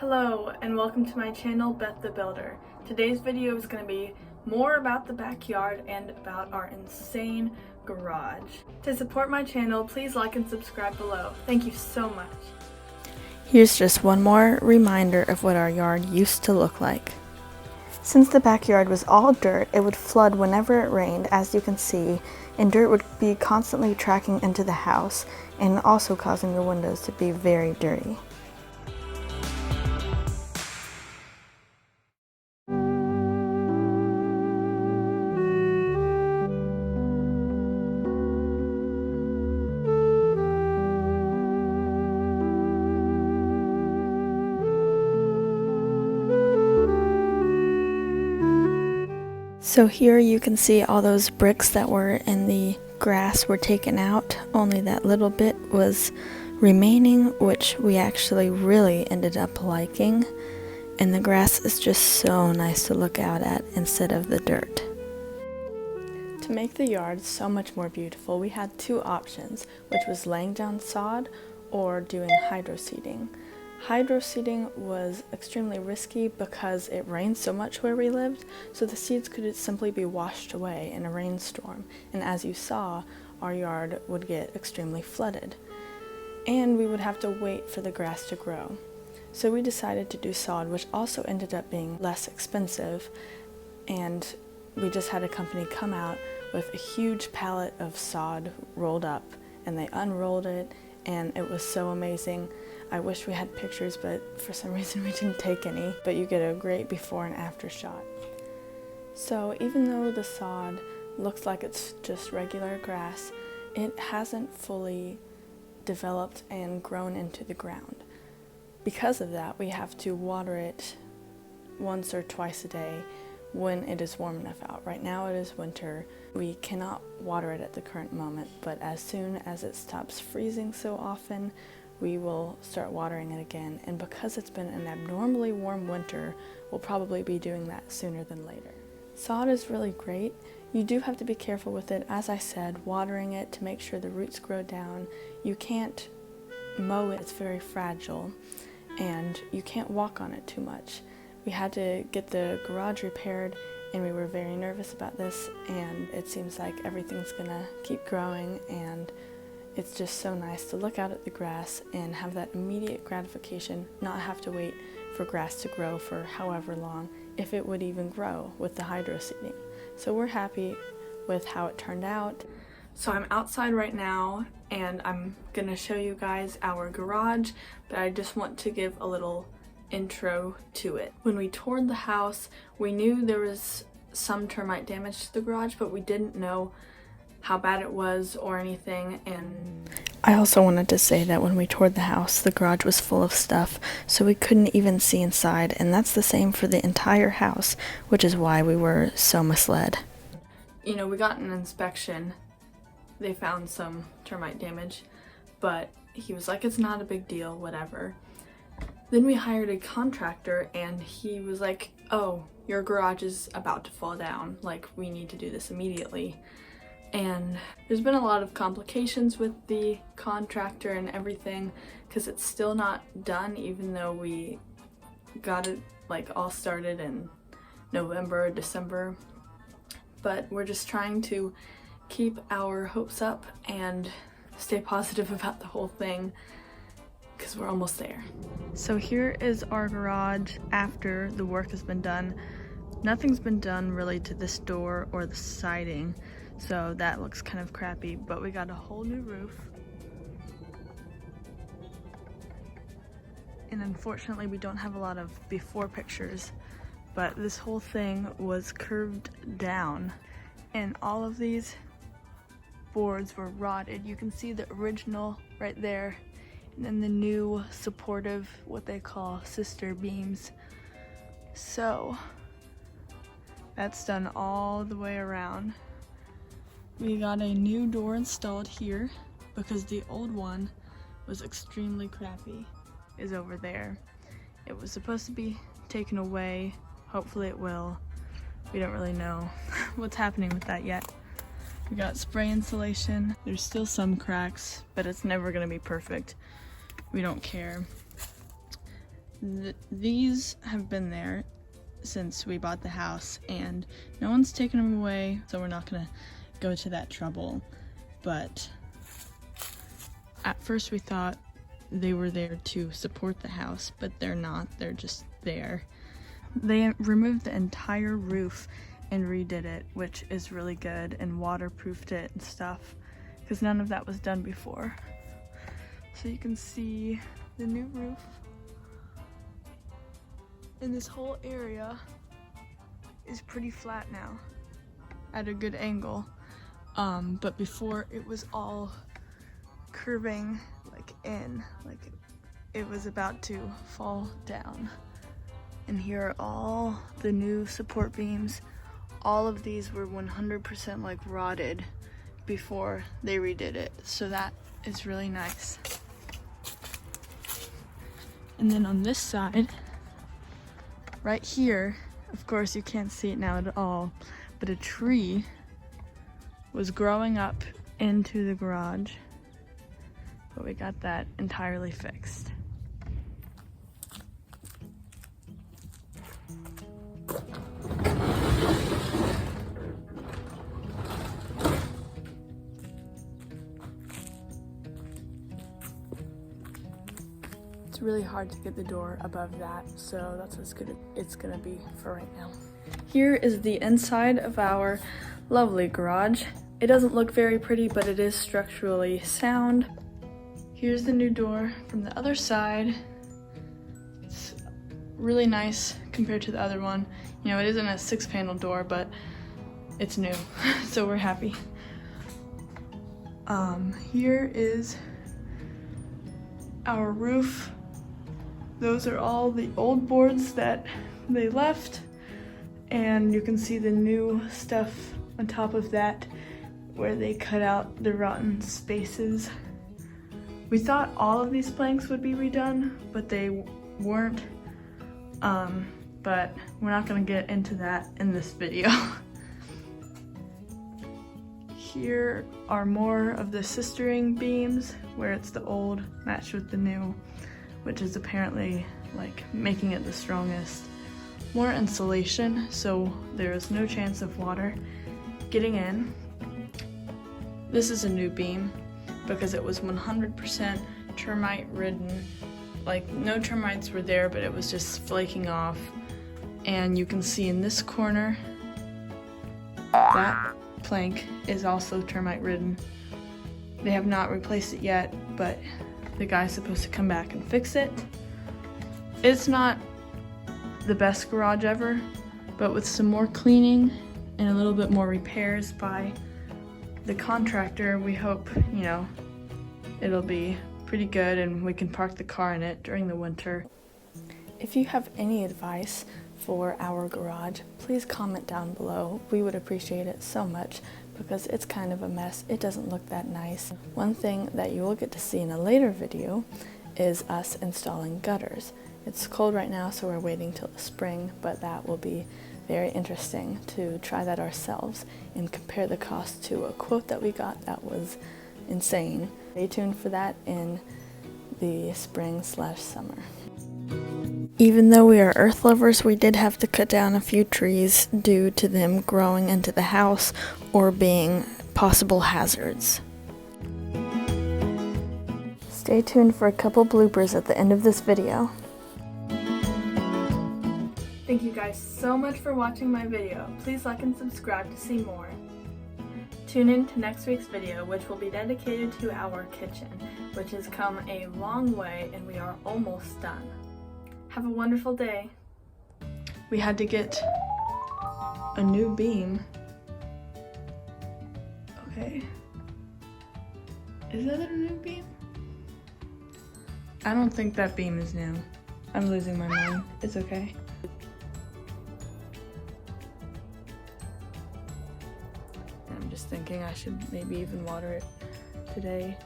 Hello and welcome to my channel, Beth the Builder. Today's video is going to be more about the backyard and about our insane garage. To support my channel, please like and subscribe below. Thank you so much. Here's just one more reminder of what our yard used to look like. Since the backyard was all dirt, it would flood whenever it rained, as you can see, and dirt would be constantly tracking into the house and also causing the windows to be very dirty. So here you can see all those bricks that were in the grass were taken out, only that little bit was remaining, which we actually really ended up liking, and the grass is just so nice to look out at instead of the dirt. To make the yard so much more beautiful, we had two options, which was laying down sod or doing hydro seeding. Hydro seeding was extremely risky because it rained so much where we lived, so the seeds could simply be washed away in a rainstorm, and as you saw, our yard would get extremely flooded. And we would have to wait for the grass to grow. So we decided to do sod, which also ended up being less expensive, and we just had a company come out with a huge pallet of sod rolled up, and they unrolled it, and it was so amazing. I wish we had pictures, but for some reason we didn't take any, but you get a great before and after shot. So even though the sod looks like it's just regular grass, it hasn't fully developed and grown into the ground. Because of that, we have to water it once or twice a day when it is warm enough out. Right now it is winter. We cannot water it at the current moment, but as soon as it stops freezing so often, we will start watering it again, and because it's been an abnormally warm winter, we'll probably be doing that sooner than later. Sod is really great. You do have to be careful with it, as I said, watering it to make sure the roots grow down. You can't mow it, it's very fragile, and you can't walk on it too much. We had to get the garage repaired, and we were very nervous about this, and it seems like everything's gonna keep growing, and it's just so nice to look out at the grass and have that immediate gratification, not have to wait for grass to grow for however long, if it would even grow with the hydro seeding. So we're happy with how it turned out. So I'm outside right now and I'm gonna show you guys our garage, but I just want to give a little intro to it. When we toured the house, we knew there was some termite damage to the garage, but we didn't know how bad it was or anything. And I also wanted to say that when we toured the house, the garage was full of stuff, so we couldn't even see inside, and that's the same for the entire house, which is why we were so misled. You know, we got an inspection. They found some termite damage, but he was like, it's not a big deal, whatever. Then we hired a contractor and he was like, oh, your garage is about to fall down, like we need to do this immediately. And there's been a lot of complications with the contractor and everything because it's still not done, even though we got it like all started in November, December. But we're just trying to keep our hopes up and stay positive about the whole thing because we're almost there. So here is our garage after the work has been done. Nothing's been done really to this door or the siding, so that looks kind of crappy, but we got a whole new roof. And unfortunately we don't have a lot of before pictures, but this whole thing was curved down and all of these boards were rotted. You can see the original right there, and then the new supportive, what they call sister beams. So that's done all the way around. We got a new door installed here because the old one was extremely crappy, is over there. It was supposed to be taken away. Hopefully it will. We don't really know what's happening with that yet. We got spray insulation. There's still some cracks, but it's never gonna be perfect. We don't care. these have been there since we bought the house, and no one's taken them away, so we're not gonna go to that trouble. But at first we thought they were there to support the house, but they're not. They're just there. They removed the entire roof and redid it, which is really good, and waterproofed it and stuff, because none of that was done before. So you can see the new roof. And this whole area is pretty flat now, at a good angle. But before it was all curving like in, like it was about to fall down. And here are all the new support beams. All of these were 100% like rotted before they redid it. So that is really nice. And then on this side, right here, of course you can't see it now at all, but a tree was growing up into the garage, but we got that entirely fixed. It's really hard to get the door above that, so that's what it's gonna be for right now. Here is the inside of our lovely garage. It doesn't look very pretty, but it is structurally sound. Here's the new door from the other side. It's really nice compared to the other one. You know, it isn't a 6-panel door, but it's new, so we're happy. Here is our roof. Those are all the old boards that they left, and you can see the new stuff on top of that where they cut out the rotten spaces. We thought all of these planks would be redone, but they weren't. But we're not gonna get into that in this video. Here are more of the sistering beams where it's the old matched with the new, which is apparently like making it the strongest. More insulation, so there is no chance of water getting in. This is a new beam because it was 100% termite ridden. Like no termites were there, but it was just flaking off. And you can see in this corner, that plank is also termite ridden. They have not replaced it yet, but the guy's supposed to come back and fix it. It's not the best garage ever, but with some more cleaning and a little bit more repairs by the contractor, we hope, you know, it'll be pretty good and we can park the car in it during the winter. If you have any advice for our garage, please comment down below. We would appreciate it so much because it's kind of a mess. It doesn't look that nice. One thing that you will get to see in a later video is us installing gutters. It's cold right now, so we're waiting till the spring, but that will be very interesting to try that ourselves and compare the cost to a quote that we got that was insane. Stay tuned for that in the spring/summer. Even though we are earth lovers, we did have to cut down a few trees due to them growing into the house or being possible hazards. Stay tuned for a couple bloopers at the end of this video. Thank you guys so much for watching my video. Please like and subscribe to see more. Tune in to next week's video, which will be dedicated to our kitchen, which has come a long way and we are almost done. Have a wonderful day. We had to get a new beam. Okay. Is that a new beam? I don't think that beam is new. I'm losing my mind. It's okay. I'm just thinking I should maybe even water it today.